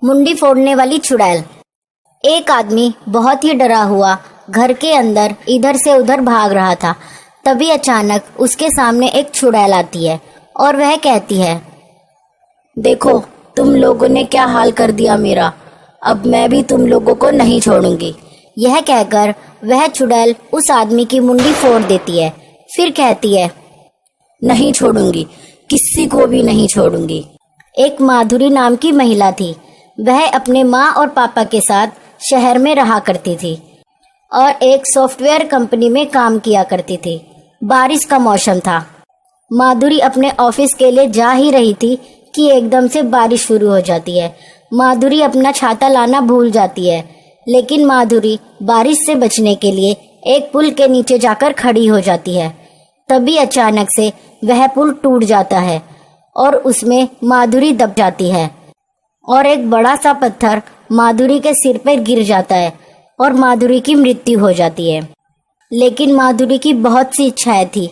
मुंडी फोड़ने वाली चुड़ैल। एक आदमी बहुत ही डरा हुआ घर के अंदर इधर से उधर भाग रहा था। तभी अचानक उसके सामने एक चुड़ैल आती है और वह कहती है, देखो तुम लोगों ने क्या हाल कर दिया मेरा, अब मैं भी तुम लोगों को नहीं छोड़ूंगी। यह कहकर वह चुड़ैल उस आदमी की मुंडी फोड़ देती है। फिर कहती है, नहीं छोड़ूंगी, किसी को भी नहीं छोड़ूंगी। एक माधुरी नाम की महिला थी। वह अपने माँ और पापा के साथ शहर में रहा करती थी और एक सॉफ्टवेयर कंपनी में काम किया करती थी। बारिश का मौसम था। माधुरी अपने ऑफिस के लिए जा ही रही थी कि एकदम से बारिश शुरू हो जाती है। माधुरी अपना छाता लाना भूल जाती है, लेकिन माधुरी बारिश से बचने के लिए एक पुल के नीचे जाकर खड़ी हो जाती है। तभी अचानक से वह पुल टूट जाता है और उसमें माधुरी दब जाती है और एक बड़ा सा पत्थर माधुरी के सिर पर गिर जाता है और माधुरी की मृत्यु हो जाती है। लेकिन माधुरी की बहुत सी इच्छाएं थी,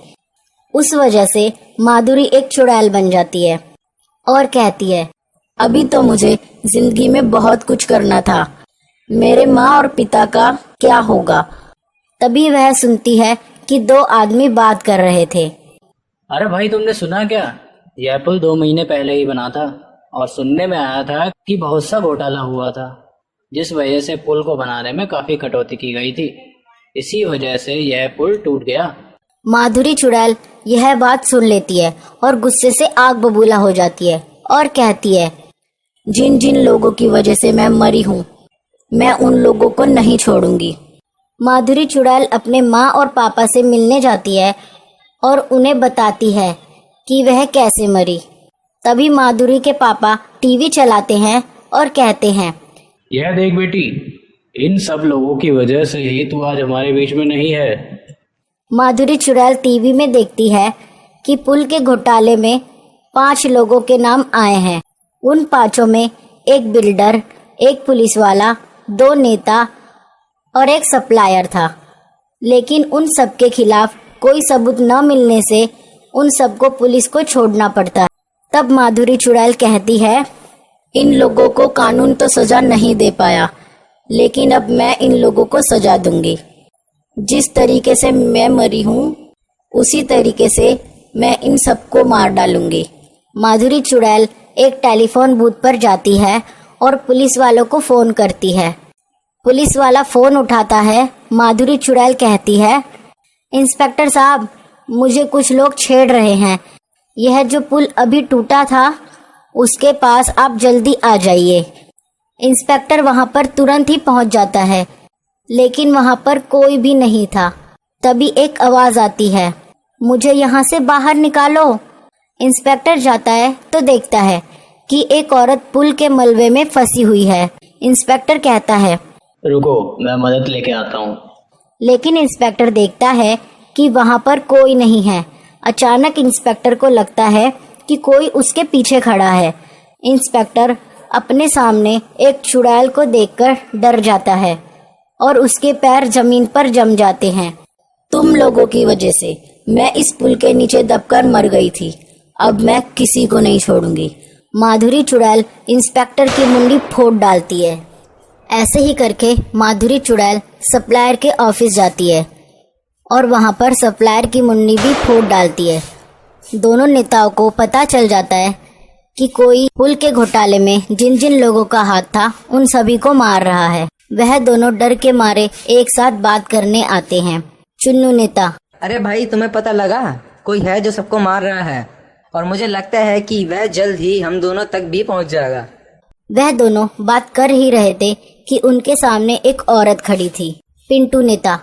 उस वजह से माधुरी एक चुड़ैल बन जाती है और कहती है, अभी तो मुझे जिंदगी में बहुत कुछ करना था, मेरे माँ और पिता का क्या होगा। तभी वह सुनती है कि दो आदमी बात कर रहे थे। अरे भाई, तुमने सुना क्या? यह पुल 2 महीने पहले ही बना था और सुनने में आया था कि बहुत सा घोटाला हुआ था, जिस वजह से पुल को बनाने में काफी कटौती की गई थी। इसी वजह से यह पुल टूट गया। माधुरी चुड़ैल यह बात सुन लेती है और गुस्से से आग बबूला हो जाती है और कहती है, जिन जिन लोगों की वजह से मैं मरी हूँ, मैं उन लोगों को नहीं छोड़ूंगी। माधुरी चुड़ैल अपने माँ और पापा से मिलने जाती है और उन्हें बताती है कि वह कैसे मरी। तभी माधुरी के पापा टीवी चलाते हैं और कहते हैं, यह देख बेटी, इन सब लोगों की वजह से ही तू आज हमारे बीच में नहीं है। माधुरी चुड़ैल टीवी में देखती है कि पुल के घोटाले में 5 लोगों के नाम आए हैं। उन 5 में एक बिल्डर, एक पुलिस वाला, 2 नेता और एक सप्लायर था। लेकिन उन सब के खिलाफ कोई सबूत न मिलने से उन सबको पुलिस को छोड़ना पड़ता है। तब माधुरी चुड़ैल कहती है, इन लोगों को कानून तो सजा नहीं दे पाया, लेकिन अब मैं इन लोगों को सजा दूंगी। जिस तरीके से मैं मरी हूँ, उसी तरीके से मैं इन सबको मार डालूंगी। माधुरी चुड़ैल एक टेलीफोन बूथ पर जाती है और पुलिस वालों को फोन करती है। पुलिस वाला फोन उठाता है। माधुरी चुड़ैल कहती है, इंस्पेक्टर साहब, मुझे कुछ लोग छेड़ रहे हैं। यह जो पुल अभी टूटा था, उसके पास आप जल्दी आ जाइए। इंस्पेक्टर वहां पर तुरंत ही पहुंच जाता है, लेकिन वहां पर कोई भी नहीं था। तभी एक आवाज आती है, मुझे यहाँ से बाहर निकालो। इंस्पेक्टर जाता है तो देखता है कि एक औरत पुल के मलबे में फंसी हुई है। इंस्पेक्टर कहता है, रुको, मैं मदद लेके आता हूँ। लेकिन इंस्पेक्टर देखता है कि वहां पर कोई नहीं है। अचानक इंस्पेक्टर को लगता है कि कोई उसके पीछे खड़ा है। इंस्पेक्टर अपने सामने एक चुड़ैल को देखकर डर जाता है और उसके पैर जमीन पर जम जाते हैं। तुम लोगों की वजह से मैं इस पुल के नीचे दबकर मर गई थी, अब मैं किसी को नहीं छोड़ूंगी। माधुरी चुड़ैल इंस्पेक्टर की मुंडी फोड़ डालती है। ऐसे ही करके माधुरी चुड़ैल सप्लायर के ऑफिस जाती है और वहां पर सप्लायर की मुंडी भी फोड़ डालती है। दोनों नेताओं को पता चल जाता है कि कोई पुल के घोटाले में जिन जिन लोगों का हाथ था, उन सभी को मार रहा है। वह दोनों डर के मारे एक साथ बात करने आते हैं। चुन्नू नेता, अरे भाई, तुम्हें पता लगा? कोई है जो सबको मार रहा है और मुझे लगता है कि वह जल्द ही हम दोनों तक भी पहुंच जाएगा। वह दोनों बात कर ही रहे थे कि उनके सामने एक औरत खड़ी थी। पिंटू नेता,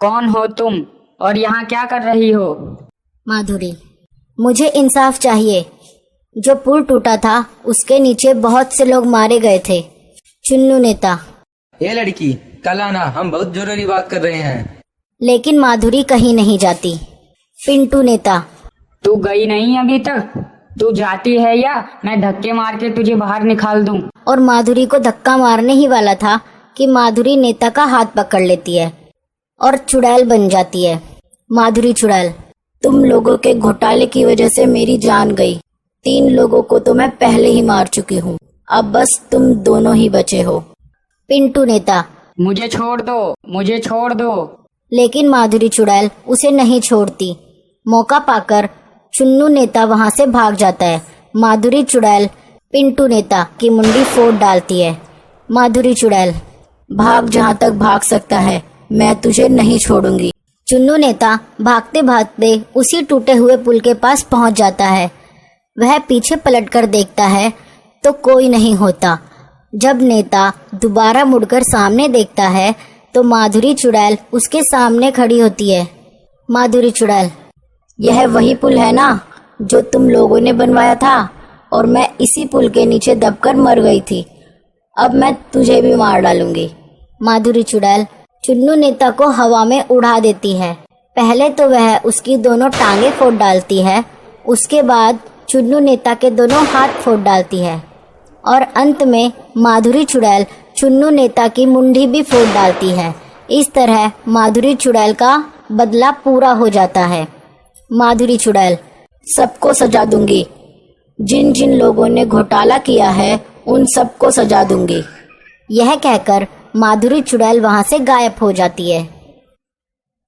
कौन हो तुम और यहाँ क्या कर रही हो? माधुरी, मुझे इंसाफ चाहिए। जो पुल टूटा था, उसके नीचे बहुत से लोग मारे गए थे। चुन्नू नेता, ये लड़की, कल आना, हम बहुत जरूरी बात कर रहे हैं। लेकिन माधुरी कहीं नहीं जाती। पिंटू नेता, तू गई नहीं अभी तक? तू जाती है या मैं धक्के मार के तुझे बाहर निकाल दूं? और माधुरी को धक्का मारने ही वाला था कि माधुरी नेता का हाथ पकड़ लेती है और चुड़ैल बन जाती है। माधुरी चुड़ैल, तुम लोगों के घोटाले की वजह से मेरी जान गई। 3 लोगों को तो मैं पहले ही मार चुकी हूँ। अब बस तुम दोनों ही बचे हो। पिंटू नेता, मुझे छोड़ दो, मुझे छोड़ दो। लेकिन माधुरी चुड़ैल उसे नहीं छोड़ती। मौका पाकर चुन्नू नेता वहां से भाग जाता है। माधुरी चुड़ैल पिंटू नेता की मुंडी फोड़ डालती है। माधुरी चुड़ैल, भाग जहां तक भाग सकता है, मैं तुझे नहीं छोड़ूंगी। चुन्नू नेता भागते भागते उसी टूटे हुए पुल के पास पहुंच जाता है। वह पीछे पलटकर देखता है तो कोई नहीं होता। जब नेता दोबारा मुड़कर सामने देखता है तो माधुरी चुड़ैल उसके सामने खड़ी होती है। माधुरी चुड़ैल, यह वही पुल है ना जो तुम लोगों ने बनवाया था, और मैं इसी पुल के नीचे दबकर मर गई थी। अब मैं तुझे भी मार डालूंगी। माधुरी चुड़ैल चुन्नू नेता को हवा में उड़ा देती है। पहले तो वह उसकी दोनों टांगे फोड़ डालती है, उसके बाद चुन्नू नेता के दोनों हाथ फोड़ डालती है, और अंत में माधुरी चुड़ैल चुन्नू नेता की मुंडी भी फोड़ डालती है। इस तरह माधुरी चुड़ैल का बदला पूरा हो जाता है। माधुरी चुड़ैल, सबको सजा दूंगी। जिन जिन लोगों ने घोटाला किया है उन सबको सजा दूंगी। यह कहकर माधुरी चुड़ैल वहां से गायब हो जाती है।